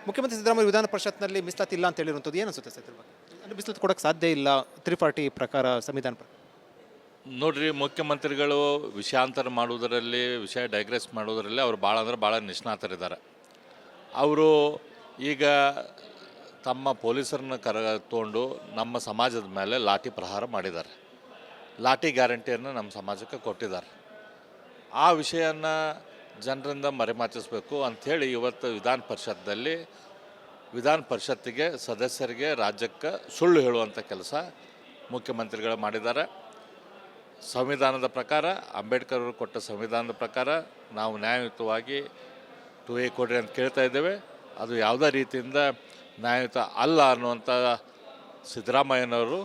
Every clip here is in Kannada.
ಮುಖ್ಯಮಂತ್ರಿ ಸಿದ್ದರಾಮಯ್ಯ ವಿಧಾನ ಪರಿಷತ್ನಲ್ಲಿ ಮೀಸಲಾತಿ ಇಲ್ಲ ಅಂತ ಹೇಳಿರುವಂಥದ್ದು ಏನು ಅನ್ಸುತ್ತೆ ಸರ್ ಇದ್ರ ಬಗ್ಗೆ? ಅಂದರೆ ಮೀಸಲಾತಿ ಕೊಡೋಕ್ಕೆ ಸಾಧ್ಯ ಇಲ್ಲ 340 ಪ್ರಕಾರ ಸಂವಿಧಾನ ಪ್ರಕಾರ. ನೋಡ್ರಿ, ಮುಖ್ಯಮಂತ್ರಿಗಳು ವಿಷಯಾಂತರ ಮಾಡುವುದರಲ್ಲಿ, ವಿಷಯ ಡೈಗ್ರೆಸ್ ಮಾಡುವುದರಲ್ಲಿ ಅವರು ಭಾಳ ಅಂದ್ರೆ ಭಾಳ ನಿಷ್ಣಾತರಿದ್ದಾರೆ. ಅವರು ಈಗ ತಮ್ಮ ಪೊಲೀಸರನ್ನ ತೊಗೊಂಡು ನಮ್ಮ ಸಮಾಜದ ಮೇಲೆ ಲಾಠಿ ಪ್ರಹಾರ ಮಾಡಿದ್ದಾರೆ. ಲಾಠಿ ಗ್ಯಾರಂಟಿಯನ್ನು ನಮ್ಮ ಸಮಾಜಕ್ಕೆ ಕೊಟ್ಟಿದ್ದಾರೆ. ಆ ವಿಷಯನ ಜನರಿಂದ ಮರೆಮಾಚಿಸಬೇಕು ಅಂಥೇಳಿ ಇವತ್ತು ವಿಧಾನ ಪರಿಷತ್ತಿಗೆ ಸದಸ್ಯರಿಗೆ, ರಾಜ್ಯಕ್ಕೆ ಸುಳ್ಳು ಹೇಳುವಂಥ ಕೆಲಸ ಮುಖ್ಯಮಂತ್ರಿಗಳು ಮಾಡಿದ್ದಾರೆ. ಸಂವಿಧಾನದ ಪ್ರಕಾರ, ಅಂಬೇಡ್ಕರ್ ಅವರು ಕೊಟ್ಟ ಸಂವಿಧಾನದ ಪ್ರಕಾರ ನಾವು ನ್ಯಾಯಯುತವಾಗಿ 2A ಕೊಡ್ರಿ ಅಂತ ಕೇಳ್ತಾ ಇದ್ದೇವೆ. ಅದು ಯಾವುದೇ ರೀತಿಯಿಂದ ನ್ಯಾಯಯುತ ಅಲ್ಲ ಅನ್ನುವಂಥ ಸಿದ್ದರಾಮಯ್ಯನವರು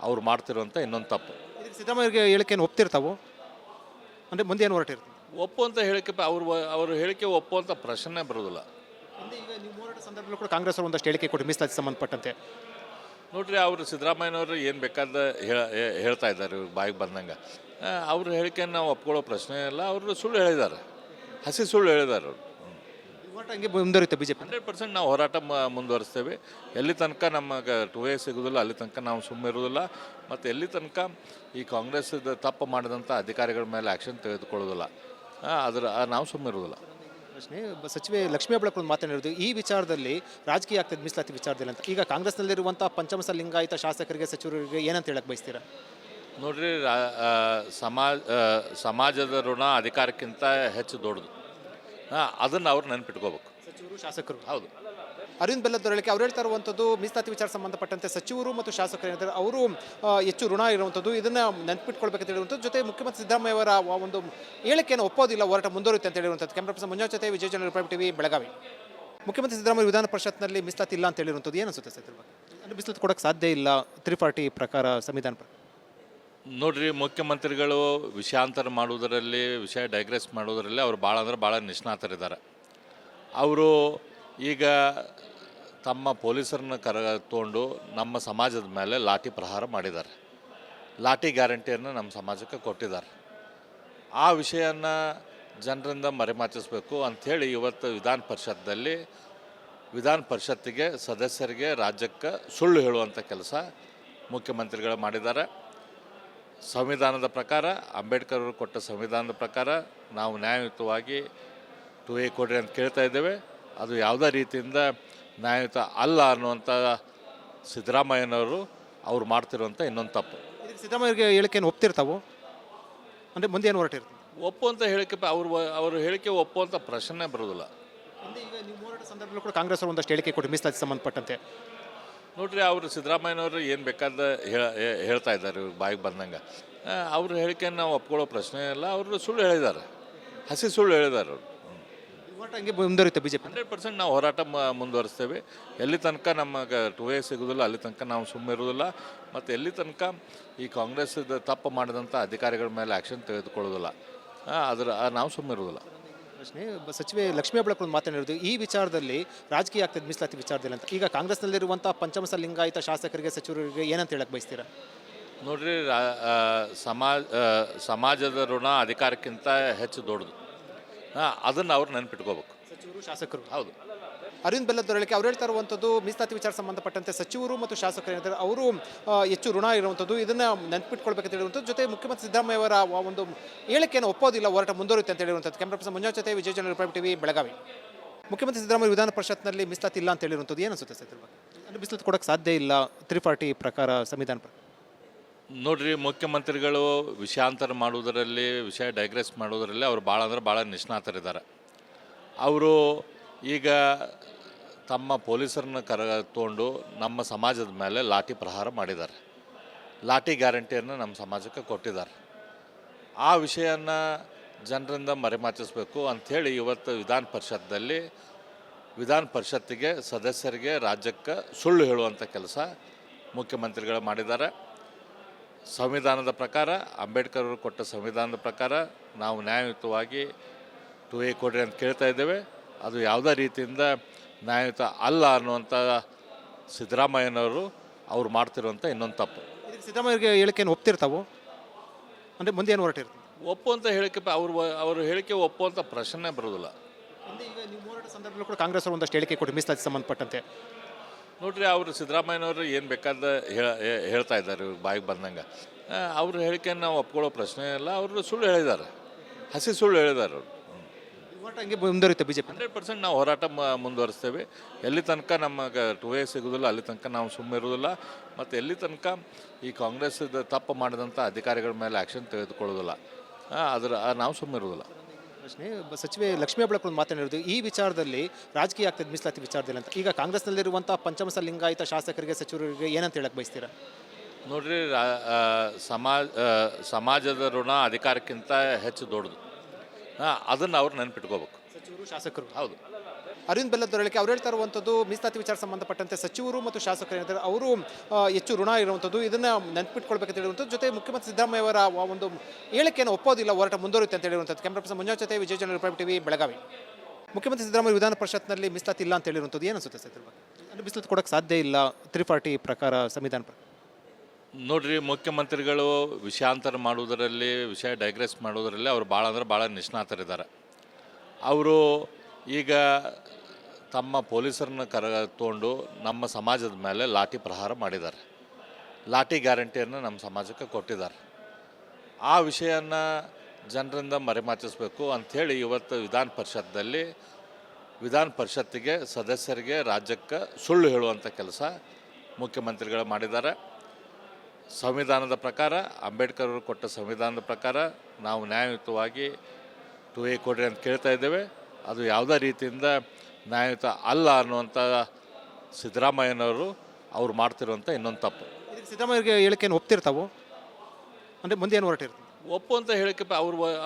ಅವ್ರು ಮಾಡ್ತಿರುವಂಥ ಇನ್ನೊಂದು ತಪ್ಪು. ಇದಕ್ಕೆ ಸಿದ್ದರಾಮಯ್ಯ ಹೇಳಿಕೆಯನ್ನು ಒಪ್ತಿರ್ತಾವು ಅಂದರೆ ಮುಂದೆ ಏನು ಹೊರಟಿರ್ತೀವಿ ಒಪ್ಪುವಂಥ ಹೇಳಿಕೆ ಅವರು ಹೇಳಿಕೆ ಒಪ್ಪುವಂಥ ಪ್ರಶ್ನೆ ಬರೋದಿಲ್ಲ. ಅಂದರೆ ಈಗ ನೀವು ಹೋರಾಟ ಸಂದರ್ಭದಲ್ಲೂ ಕೂಡ ಕಾಂಗ್ರೆಸ್ ಅವರು ಒಂದಷ್ಟು ಹೇಳಿಕೆ ಕೊಟ್ಟು ಮೀಸಲಾತಿ ಸಂಬಂಧಪಟ್ಟಂತೆ. ನೋಡ್ರಿ, ಅವರು ಸಿದ್ದರಾಮಯ್ಯನವರು ಏನು ಬೇಕಾದ ಹೇಳ್ತಾ ಇದ್ದಾರೆ, ಇವ್ರು ಬಾಯಿಗೆ ಬಂದಂಗೆ. ಅವ್ರ ಹೇಳಿಕೆಯನ್ನು ನಾವು ಒಪ್ಕೊಳ್ಳೋ ಪ್ರಶ್ನೆ ಇಲ್ಲ. ಅವರು ಸುಳ್ಳು ಹೇಳಿದ್ದಾರೆ, ಹಸಿ ಸುಳ್ಳು ಹೇಳಿದ್ದಾರೆ ಅವರು. ಹೋರಾಟ ಹಂಗೆ ಮುಂದುವರಿಯುತ್ತೆ BJP. 100% ನಾವು ಹೋರಾಟ ಮುಂದುವರಿಸ್ತೇವೆ. ಎಲ್ಲಿ ತನಕ ನಮಗೆ 2A ಸಿಗೋದಿಲ್ಲ ಅಲ್ಲಿ ತನಕ ನಾವು ಸುಮ್ಮನೆ ಇರೋದಿಲ್ಲ. ಮತ್ತು ಎಲ್ಲಿ ತನಕ ಈ ಕಾಂಗ್ರೆಸ್ ತಪ್ಪು ಮಾಡಿದಂಥ ಅಧಿಕಾರಿಗಳ ಮೇಲೆ ಆ್ಯಕ್ಷನ್ ತೆಗೆದುಕೊಳ್ಳೋದಿಲ್ಲ, ನಾವು ಸುಮ್ಮನೆ ಇರೋದಿಲ್ಲ. ಪ್ರಶ್ನೆ ಸಚಿವೆ ಲಕ್ಷ್ಮೀ ಹೆಬ್ಬಾಳ್ಕರ್ ಒಂದು ಮಾತನಾಡಿರೋದು ಈ ವಿಚಾರದಲ್ಲಿ ರಾಜಕೀಯ ಆಗ್ತದೆ ಮೀಸಲಾತಿ ವಿಚಾರದಲ್ಲಿ ಅಂತ. ಈಗ ಕಾಂಗ್ರೆಸ್ನಲ್ಲಿರುವಂಥ ಪಂಚಮಸ ಲಿಂಗಾಯತ ಶಾಸಕರಿಗೆ, ಸಚಿವರಿಗೆ ಏನಂತ ಹೇಳಕ್ಕೆ ಬಯಸ್ತೀರಾ? ನೋಡ್ರಿ, ಸಮಾಜದ ಋಣ ಅಧಿಕಾರಕ್ಕಿಂತ ಹೆಚ್ಚು ದೊಡ್ಡದು. ಅದನ್ನು ಅವ್ರು ನೆನಪಿಟ್ಕೋಬೇಕು, ಸಚಿವರು ಶಾಸಕರು. ಹೌದು. ಅರವಿಂದ್ ಬೆಲ್ಲದವರಳಿಕೆ ಅವ್ರು ಹೇಳ್ತಾ ಇರುವಂಥದ್ದು ಮೀಸಲಾತಿ ವಿಚಾರ ಸಂಬಂಧಪಟ್ಟಂತೆ ಸಚಿವರು ಮತ್ತು ಶಾಸಕರು ಏನಿದ್ದಾರೆ ಅವರು ಹೆಚ್ಚು ಋಣ ಇರುವಂಥದ್ದು, ಇದನ್ನು ನೆನಪಿಟ್ಕೊಳ್ಬೇಕಂತ ಹೇಳಿರುವಂಥದ್ದು. ಜೊತೆ ಮುಖ್ಯಮಂತ್ರಿ ಸಿದ್ದರಾಮಯ್ಯ ಅವರ ಒಂದು ಹೇಳಿಕೆಯನ್ನು ಒಪ್ಪೋದಿಲ್ಲ, ಹೋರಾಟ ಮುಂದುವರಿಯುತ್ತೆ ಅಂತ ಹೇಳಿರುವಂಥದ್ದು. ಕ್ಯಾಮ್ರಾ ಪರ್ಸನ್ ಮಂಜುನಾಥ್ ಜೊತೆ ವಿಜಯ ಜನ, ರಿಪಬ್ಲಿಕ್ ಟಿವಿ, ಬೆಳಗಾವಿ. ಮುಖ್ಯಮಂತ್ರಿ ಸಿದ್ದರಾಮಯ್ಯ ವಿಧಾನ ಪರಿಷತ್ನಲ್ಲಿ ಮೀಸಲಾತಿ ಇಲ್ಲ ಅಂತ ಹೇಳಿರುವಂಥದ್ದು ಏನು ಅನ್ಸುತ್ತೆ ಸರ್ ಇದ್ರ ಬಗ್ಗೆ? ಅಂದರೆ ಮೀಸಲಾತಿ ಕೊಡೋಕ್ಕೆ ಸಾಧ್ಯ ಇಲ್ಲ 340 ಪ್ರಕಾರ ಸಂವಿಧಾನ ಪ್ರಕಾರ. ನೋಡ್ರಿ, ಮುಖ್ಯಮಂತ್ರಿಗಳು ವಿಷಯಾಂತರ ಮಾಡುವುದರಲ್ಲಿ, ವಿಷಯ ಡೈಗ್ರೆಸ್ ಮಾಡುವುದರಲ್ಲಿ ಅವರು ಭಾಳ ಅಂದ್ರೆ ಭಾಳ ನಿಷ್ಣಾತರಿದ್ದಾರೆ. ಅವರು ಈಗ ತಮ್ಮ ಪೊಲೀಸರನ್ನ ತೊಗೊಂಡು ನಮ್ಮ ಸಮಾಜದ ಮೇಲೆ ಲಾಠಿ ಪ್ರಹಾರ ಮಾಡಿದ್ದಾರೆ. ಲಾಠಿ ಗ್ಯಾರಂಟಿಯನ್ನು ನಮ್ಮ ಸಮಾಜಕ್ಕೆ ಕೊಟ್ಟಿದ್ದಾರೆ. ಆ ವಿಷಯನ ಜನರಿಂದ ಮರೆಮಾಚಿಸಬೇಕು ಅಂಥೇಳಿ ಇವತ್ತು ವಿಧಾನ ಪರಿಷತ್ತಿಗೆ ಸದಸ್ಯರಿಗೆ, ರಾಜ್ಯಕ್ಕೆ ಸುಳ್ಳು ಹೇಳುವಂಥ ಕೆಲಸ ಮುಖ್ಯಮಂತ್ರಿಗಳು ಮಾಡಿದ್ದಾರೆ. ಸಂವಿಧಾನದ ಪ್ರಕಾರ, ಅಂಬೇಡ್ಕರ್ ಅವರು ಕೊಟ್ಟ ಸಂವಿಧಾನದ ಪ್ರಕಾರ ನಾವು ನ್ಯಾಯಯುತವಾಗಿ 2A ಕೊಡ್ರಿ ಅಂತ ಕೇಳ್ತಾ ಇದ್ದೇವೆ. ಅದು ಯಾವುದೇ ರೀತಿಯಿಂದ ನ್ಯಾಯಯುತ ಅಲ್ಲ ಅನ್ನುವಂಥ ಸಿದ್ದರಾಮಯ್ಯನವರು ಅವ್ರು ಮಾಡ್ತಿರುವಂಥ ಇನ್ನೊಂದು ತಪ್ಪು. ಇದಕ್ಕೆ ಸಿದ್ದರಾಮಯ್ಯ ಹೇಳಿಕೆಯನ್ನು ಒಪ್ತಿರ್ತಾವು ಅಂದರೆ ಮುಂದೆ ಏನು ಹೊರಟಿರ್ತೀವಿ ಒಪ್ಪುವಂಥ ಹೇಳಿಕೆ ಅವರು ಹೇಳಿಕೆ ಒಪ್ಪುವಂಥ ಪ್ರಶ್ನೆ ಬರೋದಿಲ್ಲ. ಅಂದರೆ ಈಗ ನೀವು ಹೋರಾಟ ಸಂದರ್ಭದಲ್ಲೂ ಕೂಡ ಕಾಂಗ್ರೆಸ್ ಅವರು ಒಂದಷ್ಟು ಹೇಳಿಕೆ ಕೊಟ್ಟು ಮೀಸಲಾತಿ ಸಂಬಂಧಪಟ್ಟಂತೆ. ನೋಡ್ರಿ, ಅವರು ಸಿದ್ದರಾಮಯ್ಯನವರು ಏನು ಬೇಕಾದ ಹೇಳ್ತಾ ಇದ್ದಾರೆ, ಇವ್ರು ಬಾಯಿಗೆ ಬಂದಂಗೆ. ಅವ್ರ ಹೇಳಿಕೆಯನ್ನು ನಾವು ಒಪ್ಕೊಳ್ಳೋ ಪ್ರಶ್ನೆ ಇಲ್ಲ. ಅವರು ಸುಳ್ಳು ಹೇಳಿದ್ದಾರೆ, ಹಸಿ ಸುಳ್ಳು ಹೇಳಿದ್ದಾರೆ ಅವರು. ಹೋರಾಟ ಹಂಗೆ ಮುಂದುವರಿಯುತ್ತೆ BJP. 100% ನಾವು ಹೋರಾಟ ಮುಂದುವರಿಸ್ತೇವೆ. ಎಲ್ಲಿ ತನಕ ನಮಗೆ 2A ಸಿಗೋದಿಲ್ಲ ಅಲ್ಲಿ ತನಕ ನಾವು ಸುಮ್ಮನೆ ಇರೋದಿಲ್ಲ. ಮತ್ತು ಎಲ್ಲಿ ತನಕ ಈ ಕಾಂಗ್ರೆಸ್ ತಪ್ಪು ಮಾಡಿದಂಥ ಅಧಿಕಾರಿಗಳ ಮೇಲೆ ಆ್ಯಕ್ಷನ್ ತೆಗೆದುಕೊಳ್ಳೋದಿಲ್ಲ, ನಾವು ಸುಮ್ಮನೆ ಇರೋದಿಲ್ಲ. ಪ್ರಶ್ನೆ ಸಚಿವೆ ಲಕ್ಷ್ಮೀ ಹೆಬ್ಬಾಳ್ಕರ್ ಒಂದು ಮಾತನಾಡಿರೋದು ಈ ವಿಚಾರದಲ್ಲಿ ರಾಜಕೀಯ ಆಗ್ತದೆ ಮೀಸಲಾತಿ ವಿಚಾರದಲ್ಲಿ ಅಂತ. ಈಗ ಕಾಂಗ್ರೆಸ್ನಲ್ಲಿರುವಂಥ ಪಂಚಮಸ ಲಿಂಗಾಯತ ಶಾಸಕರಿಗೆ, ಸಚಿವರಿಗೆ ಏನಂತ ಹೇಳಕ್ಕೆ ಬಯಸ್ತೀರಾ? ನೋಡ್ರಿ, ಸಮಾಜದ ಋಣ ಅಧಿಕಾರಕ್ಕಿಂತ ಹೆಚ್ಚು ದೊಡ್ಡದು. ಅದನ್ನು ಅವ್ರು ನೆನಪಿಟ್ಕೋಬೇಕು, ಸಚಿವರು ಶಾಸಕರು. ಹೌದು. ಅರವಿಂದ್ ಬೆಲ್ಲದವರಳಿಕೆ ಅವ್ರು ಹೇಳ್ತಾ ಇರುವಂಥದ್ದು ಮೀಸಲಾತಿ ವಿಚಾರ ಸಂಬಂಧಪಟ್ಟಂತೆ ಸಚಿವರು ಮತ್ತು ಶಾಸಕರು ಏನಿದ್ದಾರೆ ಅವರು ಹೆಚ್ಚು ಋಣ ಇರುವಂಥದ್ದು, ಇದನ್ನು ನೆನಪಿಟ್ಕೊಳ್ಬೇಕಂತ ಹೇಳಿರುವಂಥದ್ದು. ಜೊತೆ ಮುಖ್ಯಮಂತ್ರಿ ಸಿದ್ದರಾಮಯ್ಯ ಅವರ ಒಂದು ಹೇಳಿಕೆಯನ್ನು ಒಪ್ಪೋದಿಲ್ಲ, ಹೋರಾಟ ಮುಂದುವರಿಯುತ್ತೆ ಅಂತ ಹೇಳಿರುವಂಥದ್ದು. ಕ್ಯಾಮ್ರಾ ಪರ್ಸನ್ ಮಂಜುನಾಥ್ ಜೊತೆ ವಿಜಯ ಜನ, ರಿಪಬ್ಲಿಕ್ ಟಿವಿ, ಬೆಳಗಾವಿ. ಮುಖ್ಯಮಂತ್ರಿ ಸಿದ್ದರಾಮಯ್ಯ ವಿಧಾನ ಪರಿಷತ್ನಲ್ಲಿ ಮೀಸಲಾತಿ ಇಲ್ಲ ಅಂತ ಹೇಳಿರುವಂಥದ್ದು ಏನು ಅನ್ಸುತ್ತೆ ಸರ್ ಇದ್ರ ಬಗ್ಗೆ? ಅಂದರೆ ಮೀಸಲಾತಿ ಕೊಡೋಕ್ಕೆ ಸಾಧ್ಯ ಇಲ್ಲ 340 ಪ್ರಕಾರ ಸಂವಿಧಾನ ಪ್ರಕಾರ. ನೋಡ್ರಿ, ಮುಖ್ಯಮಂತ್ರಿಗಳು ವಿಷಯಾಂತರ ಮಾಡುವುದರಲ್ಲಿ, ವಿಷಯ ಡೈಗ್ರೆಸ್ ಮಾಡುವುದರಲ್ಲಿ ಅವರು ಭಾಳ ಅಂದ್ರೆ ಭಾಳ ನಿಷ್ಣಾತರಿದ್ದಾರೆ. ಅವರು ಈಗ ತಮ್ಮ ಪೊಲೀಸರನ್ನ ತೊಗೊಂಡು ನಮ್ಮ ಸಮಾಜದ ಮೇಲೆ ಲಾಠಿ ಪ್ರಹಾರ ಮಾಡಿದ್ದಾರೆ. ಲಾಠಿ ಗ್ಯಾರಂಟಿಯನ್ನು ನಮ್ಮ ಸಮಾಜಕ್ಕೆ ಕೊಟ್ಟಿದ್ದಾರೆ. ಆ ವಿಷಯನ ಜನರಿಂದ ಮರೆಮಾಚಿಸಬೇಕು ಅಂಥೇಳಿ ಇವತ್ತು ವಿಧಾನ ಪರಿಷತ್ತಿಗೆ ಸದಸ್ಯರಿಗೆ, ರಾಜ್ಯಕ್ಕೆ ಸುಳ್ಳು ಹೇಳುವಂಥ ಕೆಲಸ ಮುಖ್ಯಮಂತ್ರಿಗಳು ಮಾಡಿದ್ದಾರೆ. ಸಂವಿಧಾನದ ಪ್ರಕಾರ, ಅಂಬೇಡ್ಕರ್ ಅವರು ಕೊಟ್ಟ ಸಂವಿಧಾನದ ಪ್ರಕಾರ ನಾವು ನ್ಯಾಯಯುತವಾಗಿ 2A ಕೊಡ್ರಿ ಅಂತ ಕೇಳ್ತಾ ಇದ್ದೇವೆ. ಅದು ಯಾವುದೇ ರೀತಿಯಿಂದ ನ್ಯಾಯಯುತ ಅಲ್ಲ ಅನ್ನುವಂಥ ಸಿದ್ದರಾಮಯ್ಯನವರು ಅವ್ರು ಮಾಡ್ತಿರುವಂಥ ಇನ್ನೊಂದು ತಪ್ಪು. ಇದಕ್ಕೆ ಸಿದ್ದರಾಮಯ್ಯ ಹೇಳಿಕೆಯನ್ನು ಒಪ್ತಿರ್ತಾವು ಅಂದರೆ ಮುಂದೆ ಏನು ಹೊರಟಿರ್ತೀವಿ ಒಪ್ಪುವಂಥ ಹೇಳಿಕೆ ಅವರು ಹೇಳಿಕೆ ಒಪ್ಪುವಂಥ ಪ್ರಶ್ನೆ ಬರೋದಿಲ್ಲ. ಅಂದ್ರೆ ಈಗ ನೀವು ಹೋರಾಟ ಸಂದರ್ಭದಲ್ಲೂ ಕೂಡ ಕಾಂಗ್ರೆಸ್ ಅವರು ಒಂದಷ್ಟು ಹೇಳಿಕೆ ಕೊಟ್ಟು ಮೀಸಲಾತಿ ಸಂಬಂಧಪಟ್ಟಂತೆ ನೋಡ್ರಿ ಅವರು ಸಿದ್ದರಾಮಯ್ಯನವರು ಏನು ಬೇಕಾದ ಹೇಳ್ತಾ ಇದ್ದಾರೆ ಇವ್ರು ಬಾಯಿಗೆ ಬಂದಂಗೆ ಅವ್ರ ಹೇಳಿಕೆಯನ್ನು ನಾವು ಒಪ್ಕೊಳ್ಳೋ ಪ್ರಶ್ನೆ ಇಲ್ಲ ಅವರು ಸುಳ್ಳು ಹೇಳಿದ್ದಾರೆ, ಹಸಿ ಸುಳ್ಳು ಹೇಳಿದ್ದಾರೆ ಅವರು. ಹೋರಾಟ ಹಂಗೆ ಮುಂದುವರಿಯುತ್ತೆ ಬಿಜೆಪಿ. 100% ನಾವು ಹೋರಾಟ ಮುಂದುವರಿಸ್ತೇವೆ. ಎಲ್ಲಿ ತನಕ ನಮಗೆ 2A ಸಿಗೋದಿಲ್ಲ ಅಲ್ಲಿ ತನಕ ನಾವು ಸುಮ್ಮನೆ ಇರೋದಿಲ್ಲ. ಮತ್ತು ಎಲ್ಲಿ ತನಕ ಈ ಕಾಂಗ್ರೆಸ್ ತಪ್ಪು ಮಾಡಿದಂಥ ಅಧಿಕಾರಿಗಳ ಮೇಲೆ ಆ್ಯಕ್ಷನ್ ತೆಗೆದುಕೊಳ್ಳೋದಿಲ್ಲ ನಾವು ಸುಮ್ಮನೆ ಇರೋದಿಲ್ಲ. ಪ್ರಶ್ನೆ ಸಚಿವೆ ಲಕ್ಷ್ಮೀ ಹೆಬ್ಬಾಳ್ಕರ್ ಒಂದು ಮಾತನಾಡಿರೋದು ಈ ವಿಚಾರದಲ್ಲಿ ರಾಜಕೀಯ ಆಗ್ತದೆ ಮೀಸಲಾತಿ ವಿಚಾರದಲ್ಲಿ ಅಂತ. ಈಗ ಕಾಂಗ್ರೆಸ್ನಲ್ಲಿರುವಂಥ ಪಂಚಮಸ ಲಿಂಗಾಯತ ಶಾಸಕರಿಗೆ ಸಚಿವರಿಗೆ ಏನಂತ ಹೇಳಕ್ಕೆ ಬಯಸ್ತೀರಾ? ನೋಡ್ರಿ ಸಮಾಜದ ಋಣ ಅಧಿಕಾರಕ್ಕಿಂತ ಹೆಚ್ಚು ದೊಡ್ಡದು. ಅದನ್ನು ಅವ್ರು ನೆನ್ಪಿಟ್ಕೋಬೇಕು, ಸಚಿವರು ಶಾಸಕರು. ಹೌದು. ಅರವಿಂದ್ ಬೆಲ್ಲದೊರಳಿಕೆ ಅವ್ರು ಹೇಳ್ತಾ ಇರುವಂಥದ್ದು ಮೀಸಲಾತಿ ವಿಚಾರ ಸಂಬಂಧಪಟ್ಟಂತೆ ಸಚಿವರು ಮತ್ತು ಶಾಸಕರು ಏನಿದ್ದಾರೆ ಅವರು ಹೆಚ್ಚು ಋಣ ಇರುವಂಥದ್ದು, ಇದನ್ನು ನೆನಪಿಟ್ಕೊಳ್ಬೇಕಂತ ಹೇಳುವಂಥದ್ದು. ಜೊತೆ ಮುಖ್ಯಮಂತ್ರಿ ಸಿದ್ದರಾಮಯ್ಯ ಅವರ ಒಂದು ಹೇಳಿಕೆಯನ್ನು ಒಪ್ಪೋದಿಲ್ಲ, ಹೋರಾಟ ಮುಂದುವರಿಯುತ್ತೆ ಅಂತ ಹೇಳಿರುವಂಥದ್ದು. ಕ್ಯಾಮ್ರಾ ಪರ್ಸನ್ ಮಂಜುನಾಥ್ ಜೊತೆ ವಿಜಯ ಜನ ರಿಪಬ್ಲಿಕ್ ಟಿವಿ ಬೆಳಗಾವಿ. ಮುಖ್ಯಮಂತ್ರಿ ಸಿದ್ದರಾಮಯ್ಯ ವಿಧಾನ ಪರಿಷತ್ನಲ್ಲಿ ಮೀಸಲಾತಿ ಇಲ್ಲ ಅಂತ ಹೇಳಿರುವಂಥದ್ದು ಏನು ಅನಿಸುತ್ತೆ ಸರ್? ಅಂದರೆ ಮೀಸಲಾತಿ ಕೊಡೋಕ್ಕೆ ಸಾಧ್ಯ ಇಲ್ಲ 340 ಪ್ರಕಾರ, ಸಂವಿಧಾನ ಪ್ರಕಾರ. ನೋಡ್ರಿ, ಮುಖ್ಯಮಂತ್ರಿಗಳು ವಿಷಯಾಂತರ ಮಾಡುವುದರಲ್ಲಿ, ವಿಷಯ ಡೈಗ್ರೆಸ್ ಮಾಡುವುದರಲ್ಲಿ ಅವರು ಭಾಳ ನಿಷ್ಣಾತರಿದ್ದಾರೆ. ಅವರು ಈಗ ತಮ್ಮ ಪೊಲೀಸರನ್ನ ತೊಗೊಂಡು ನಮ್ಮ ಸಮಾಜದ ಮೇಲೆ ಲಾಠಿ ಪ್ರಹಾರ ಮಾಡಿದ್ದಾರೆ. ಲಾಠಿ ಗ್ಯಾರಂಟಿಯನ್ನು ನಮ್ಮ ಸಮಾಜಕ್ಕೆ ಕೊಟ್ಟಿದ್ದಾರೆ. ಆ ವಿಷಯನ ಜನರಿಂದ ಮರೆಮಾಚಿಸಬೇಕು ಅಂಥೇಳಿ ಇವತ್ತು ವಿಧಾನ ಪರಿಷತ್ತಿಗೆ ಸದಸ್ಯರಿಗೆ, ರಾಜ್ಯಕ್ಕೆ ಸುಳ್ಳು ಹೇಳುವಂಥ ಕೆಲಸ ಮುಖ್ಯಮಂತ್ರಿಗಳು ಮಾಡಿದ್ದಾರೆ. ಸಂವಿಧಾನದ ಪ್ರಕಾರ, ಅಂಬೇಡ್ಕರ್ ಅವರು ಕೊಟ್ಟ ಸಂವಿಧಾನದ ಪ್ರಕಾರ ನಾವು ನ್ಯಾಯಯುತವಾಗಿ 2A ಕೊಡ್ರಿ ಅಂತ ಕೇಳ್ತಾ ಇದ್ದೇವೆ. ಅದು ಯಾವುದೇ ರೀತಿಯಿಂದ ನ್ಯಾಯಯುತ ಅಲ್ಲ ಅನ್ನುವಂಥ ಸಿದ್ದರಾಮಯ್ಯನವರು ಅವ್ರು ಮಾಡ್ತಿರುವಂಥ ಇನ್ನೊಂದು ತಪ್ಪು. ಇದಕ್ಕೆ ಸಿದ್ದರಾಮಯ್ಯಗೆ ಹೇಳಿಕೆಯನ್ನು ಒಪ್ತಿರ್ತಾವೋ? ಅಂದರೆ ಮುಂದೆ ಏನು ಹೊರಟಿರ್ತೀವಿ? ಒಪ್ಪುವಂಥ ಹೇಳಿಕೆ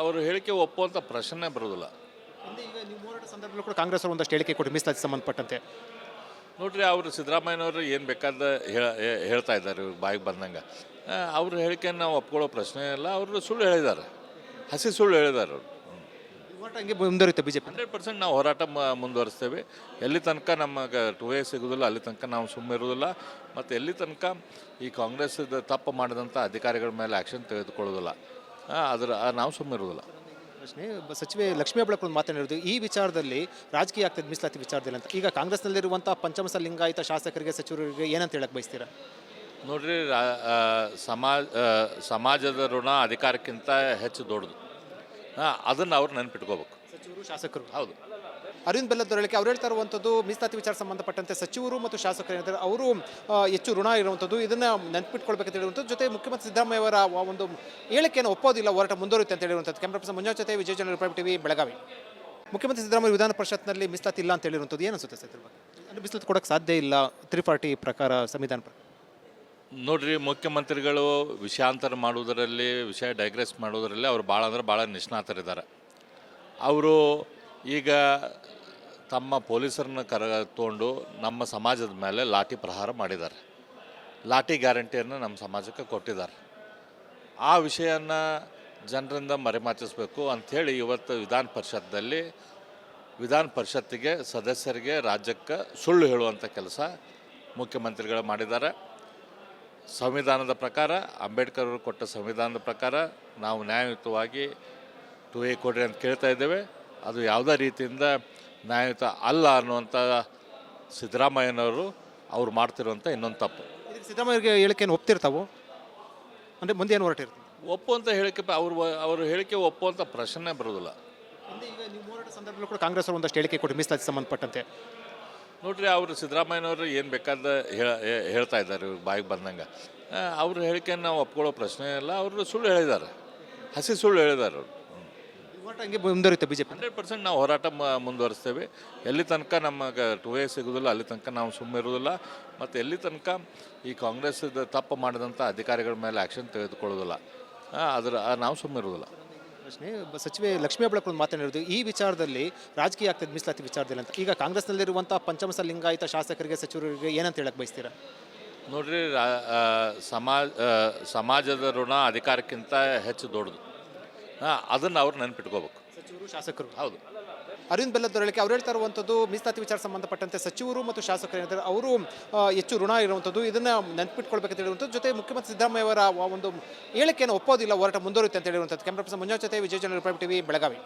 ಅವ್ರ ಹೇಳಿಕೆ ಒಪ್ಪುವಂಥ ಪ್ರಶ್ನೆ ಬರೋದಿಲ್ಲ. ಅಂದರೆ ಈಗ ನೀವು ಹೋರಾಟ ಸಂದರ್ಭದಲ್ಲೂ ಕೂಡ ಕಾಂಗ್ರೆಸ್ ಅವರು ಒಂದಷ್ಟು ಹೇಳಿಕೆ ಕೊಟ್ಟು ಮೀಸಲಾತಿ ಸಂಬಂಧಪಟ್ಟಂತೆ. ನೋಡ್ರಿ, ಅವರು ಸಿದ್ದರಾಮಯ್ಯನವರು ಏನು ಬೇಕಾದ ಹೇಳ್ತಾ ಇದ್ದಾರೆ ಇವ್ರು ಬಾಯಿಗೆ ಬಂದಂಗೆ ಅವ್ರ ಹೇಳಿಕೆಯನ್ನು ನಾವು ಒಪ್ಕೊಳ್ಳೋ ಪ್ರಶ್ನೆ ಇಲ್ಲ ಅವರು ಸುಳ್ಳು ಹೇಳಿದ್ದಾರೆ, ಹಸಿ ಸುಳ್ಳು ಹೇಳಿದ್ದಾರೆ ಅವರು. ಹೋರಾಟ ಹಂಗೆ ಮುಂದುವರಿಯುತ್ತೆ ಬಿಜೆಪಿ. 100% ನಾವು ಹೋರಾಟ ಮುಂದುವರಿಸ್ತೇವೆ. ಎಲ್ಲಿ ತನಕ ನಮಗೆ 2A ಸಿಗೋದಿಲ್ಲ ಅಲ್ಲಿ ತನಕ ನಾವು ಸುಮ್ಮನೆ ಇರೋದಿಲ್ಲ. ಮತ್ತು ಎಲ್ಲಿ ತನಕ ಈ ಕಾಂಗ್ರೆಸ್ ತಪ್ಪು ಮಾಡಿದಂಥ ಅಧಿಕಾರಿಗಳ ಮೇಲೆ ಆ್ಯಕ್ಷನ್ ತೆಗೆದುಕೊಳ್ಳೋದಿಲ್ಲ ನಾವು ಸುಮ್ಮನೆ ಇರೋದಿಲ್ಲ. ಪ್ರಶ್ನೆ ಸಚಿವೆ ಲಕ್ಷ್ಮೀ ಹೆಬ್ಬಾಳ್ಕರ್ ಒಂದು ಮಾತನಾಡಿರೋದು ಈ ವಿಚಾರದಲ್ಲಿ ರಾಜಕೀಯ ಆಗ್ತದೆ ಮೀಸಲಾತಿ ವಿಚಾರದಲ್ಲಿ ಅಂತ. ಈಗ ಕಾಂಗ್ರೆಸ್ನಲ್ಲಿರುವಂಥ ಪಂಚಮಸ ಲಿಂಗಾಯತ ಶಾಸಕರಿಗೆ ಸಚಿವರಿಗೆ ಏನಂತ ಹೇಳಕ್ಕೆ ಬಯಸ್ತೀರಾ? ನೋಡ್ರಿ, ಸಮಾಜದ ಋಣ ಅಧಿಕಾರಕ್ಕಿಂತ ಹೆಚ್ಚು ದೊಡ್ಡದು. ಅದನ್ನು ಅವ್ರು ನೆನ್ಪಿಟ್ಕೋಬೇಕು, ಸಚಿವರು ಶಾಸಕರು. ಹೌದು. ಅರವಿಂದ್ ಬೆಲ್ಲದೊರಳಿಕೆ ಅವ್ರು ಹೇಳ್ತಾ ಇರುವಂಥದ್ದು ಮೀಸಲಾತಿ ವಿಚಾರ ಸಂಬಂಧಪಟ್ಟಂತೆ ಸಚಿವರು ಮತ್ತು ಶಾಸಕರು ಏನಿದ್ದಾರೆ ಅವರು ಹೆಚ್ಚು ಋಣ ಇರುವಂಥದ್ದು, ಇದನ್ನು ನೆನಪಿಟ್ಕೊಳ್ಬೇಕಂತ ಹೇಳುವಂಥದ್ದು. ಜೊತೆ ಮುಖ್ಯಮಂತ್ರಿ ಸಿದ್ದರಾಮಯ್ಯ ಅವರ ಒಂದು ಹೇಳಿಕೆಯನ್ನು ಒಪ್ಪೋದಿಲ್ಲ, ಹೋರಾಟ ಮುಂದುವರಿಯುತ್ತೆ ಅಂತ ಹೇಳಿರುವಂಥದ್ದು. ಕ್ಯಾಮ್ರಾ ಪರ್ಸನ್ ಮಂಜುನಾಥ್ ಜೊತೆ ವಿಜಯ ಜನ ರಿಪಬ್ಲಿಕ್ ಟಿವಿ ಬೆಳಗಾವಿ. ಮುಖ್ಯಮಂತ್ರಿ ಸಿದ್ದರಾಮಯ್ಯ ವಿಧಾನ ಪರಿಷತ್ನಲ್ಲಿ ಮೀಸಲಾತಿ ಇಲ್ಲ ಅಂತ ಹೇಳಿರುವಂಥದ್ದು ಏನು ಅನಿಸುತ್ತೆ ಸರ್? ಅಂದರೆ ಮೀಸಲಾತಿ ಕೊಡೋಕ್ಕೆ ಸಾಧ್ಯ ಇಲ್ಲ 340 ಪ್ರಕಾರ, ಸಂವಿಧಾನ ಪ್ರಕಾರ. ನೋಡ್ರಿ, ಮುಖ್ಯಮಂತ್ರಿಗಳು ವಿಷಯಾಂತರ ಮಾಡುವುದರಲ್ಲಿ, ವಿಷಯ ಡೈಗ್ರೆಸ್ ಮಾಡುವುದರಲ್ಲಿ ಅವರು ಭಾಳ ನಿಷ್ಣಾತರಿದ್ದಾರೆ. ಅವರು ಈಗ ತಮ್ಮ ಪೊಲೀಸರನ್ನ ತೊಗೊಂಡು ನಮ್ಮ ಸಮಾಜದ ಮೇಲೆ ಲಾಠಿ ಪ್ರಹಾರ ಮಾಡಿದ್ದಾರೆ. ಲಾಠಿ ಗ್ಯಾರಂಟಿಯನ್ನು ನಮ್ಮ ಸಮಾಜಕ್ಕೆ ಕೊಟ್ಟಿದ್ದಾರೆ. ಆ ವಿಷಯನ ಜನರಿಂದ ಮರೆಮಾಚಿಸಬೇಕು ಅಂಥೇಳಿ ಇವತ್ತು ವಿಧಾನ ಪರಿಷತ್ತಿಗೆ ಸದಸ್ಯರಿಗೆ, ರಾಜ್ಯಕ್ಕೆ ಸುಳ್ಳು ಹೇಳುವಂಥ ಕೆಲಸ ಮುಖ್ಯಮಂತ್ರಿಗಳು ಮಾಡಿದ್ದಾರೆ. ಸಂವಿಧಾನದ ಪ್ರಕಾರ, ಅಂಬೇಡ್ಕರ್ ಅವರು ಕೊಟ್ಟ ಸಂವಿಧಾನದ ಪ್ರಕಾರ ನಾವು ನ್ಯಾಯಯುತವಾಗಿ 2A ಕೊಡ್ರಿ ಅಂತ ಕೇಳ್ತಾ ಇದ್ದೇವೆ. ಅದು ಯಾವುದೇ ರೀತಿಯಿಂದ ನ್ಯಾಯಯುತ ಅಲ್ಲ ಅನ್ನುವಂಥ ಸಿದ್ದರಾಮಯ್ಯನವರು ಅವ್ರು ಮಾಡ್ತಿರುವಂಥ ಇನ್ನೊಂದು ತಪ್ಪು. ಇದಕ್ಕೆ ಸಿದ್ದರಾಮಯ್ಯಗೆ ಹೇಳಿಕೆಯನ್ನು ಒಪ್ತಿರ್ತಾವೋ? ಅಂದರೆ ಮುಂದೆ ಏನು ಹೊರಟಿರ್ತೀವಿ? ಒಪ್ಪುವಂಥ ಹೇಳಿಕೆ ಅವ್ರ ಹೇಳಿಕೆ ಒಪ್ಪುವಂಥ ಪ್ರಶ್ನೆ ಬರೋದಿಲ್ಲ. ಅಂದರೆ ಈಗ ನೀವು ಹೋರಾಟ ಸಂದರ್ಭದಲ್ಲೂ ಕೂಡ ಕಾಂಗ್ರೆಸ್ ಅವರು ಒಂದಷ್ಟು ಹೇಳಿಕೆ ಕೊಟ್ಟು ಮೀಸಲಾತಿ ಸಂಬಂಧಪಟ್ಟಂತೆ. ನೋಡ್ರಿ, ಅವರು ಸಿದ್ದರಾಮಯ್ಯನವರು ಏನು ಬೇಕಾದ ಹೇಳ್ತಾ ಇದ್ದಾರೆ ಇವ್ರು ಬಾಯಿಗೆ ಬಂದಂಗೆ ಅವ್ರ ಹೇಳಿಕೆಯನ್ನು ನಾವು ಒಪ್ಕೊಳ್ಳೋ ಪ್ರಶ್ನೆ ಇಲ್ಲ ಅವರು ಸುಳ್ಳು ಹೇಳಿದ್ದಾರೆ, ಹಸಿ ಸುಳ್ಳು ಹೇಳಿದ್ದಾರೆ ಅವರು. ಹೋರಾಟ ಹಂಗೆ ಮುಂದುವರಿಯುತ್ತೆ ಬಿಜೆಪಿ. 100% ನಾವು ಹೋರಾಟ ಮುಂದುವರಿಸ್ತೇವೆ. ಎಲ್ಲಿ ತನಕ ನಮಗೆ 2A ಸಿಗೋದಿಲ್ಲ ಅಲ್ಲಿ ತನಕ ನಾವು ಸುಮ್ಮನೆ ಇರೋದಿಲ್ಲ. ಮತ್ತು ಎಲ್ಲಿ ತನಕ ಈ ಕಾಂಗ್ರೆಸ್ ತಪ್ಪು ಮಾಡಿದಂಥ ಅಧಿಕಾರಿಗಳ ಮೇಲೆ ಆ್ಯಕ್ಷನ್ ತೆಗೆದುಕೊಳ್ಳೋದಿಲ್ಲ ನಾವು ಸುಮ್ಮನೆ ಇರೋದಿಲ್ಲ. ಪ್ರಶ್ನೆ ಸಚಿವೆ ಲಕ್ಷ್ಮೀ ಹೆಬ್ಬಾಳ್ಕರ್ ಒಂದು ಮಾತನಾಡಿರೋದು ಈ ವಿಚಾರದಲ್ಲಿ ರಾಜಕೀಯ ಆಗ್ತದೆ ಮೀಸಲಾತಿ ವಿಚಾರದಲ್ಲಿ ಅಂತ. ಈಗ ಕಾಂಗ್ರೆಸ್ನಲ್ಲಿರುವಂಥ ಪಂಚಮಸ ಲಿಂಗಾಯತ ಶಾಸಕರಿಗೆ ಸಚಿವರಿಗೆ ಏನಂತ ಹೇಳಕ್ಕೆ ಬಯಸ್ತೀರಾ? ನೋಡ್ರಿ, ಸಮಾಜದ ಋಣ ಅಧಿಕಾರಕ್ಕಿಂತ ಹೆಚ್ಚು ದೊಡ್ಡದು. ಅದನ್ನು ಅವ್ರು ನೆನ್ಪಿಟ್ಕೋಬೇಕು, ಸಚಿವರು ಶಾಸಕರು. ಹೌದು. ಅರವಿಂದ್ ಬೆಲ್ಲದೊರಳಿಕೆ ಅವ್ರು ಹೇಳ್ತಾ ಇರುವಂಥದ್ದು ಮೀಸಲಾತಿ ವಿಚಾರ ಸಂಬಂಧಪಟ್ಟಂತೆ ಸಚಿವರು ಮತ್ತು ಶಾಸಕರು ಏನಿದ್ದಾರೆ ಅವರು ಹೆಚ್ಚು ಋಣ ಇರುವಂಥದ್ದು, ಇದನ್ನು ನೆನಪಿಟ್ಕೊಳ್ಬೇಕಂತ ಹೇಳುವಂಥದ್ದು. ಜೊತೆ ಮುಖ್ಯಮಂತ್ರಿ ಸಿದ್ದರಾಮಯ್ಯ ಅವರ ಒಂದು ಹೇಳಿಕೆಯನ್ನು ಒಪ್ಪೋದಿಲ್ಲ, ಹೋರಾಟ ಮುಂದುವರಿಯುತ್ತೆ ಅಂತ ಹೇಳಿರುವಂಥದ್ದು. ಕ್ಯಾಮ್ರಾ ಪರ್ಸನ್ ಮಂಜುನಾಥ್ ಜೊತೆ ವಿಜಯ ಜನ ರಿಪಬ್ಲಿಕ್ ಟಿವಿ ಬೆಳಗಾವಿ.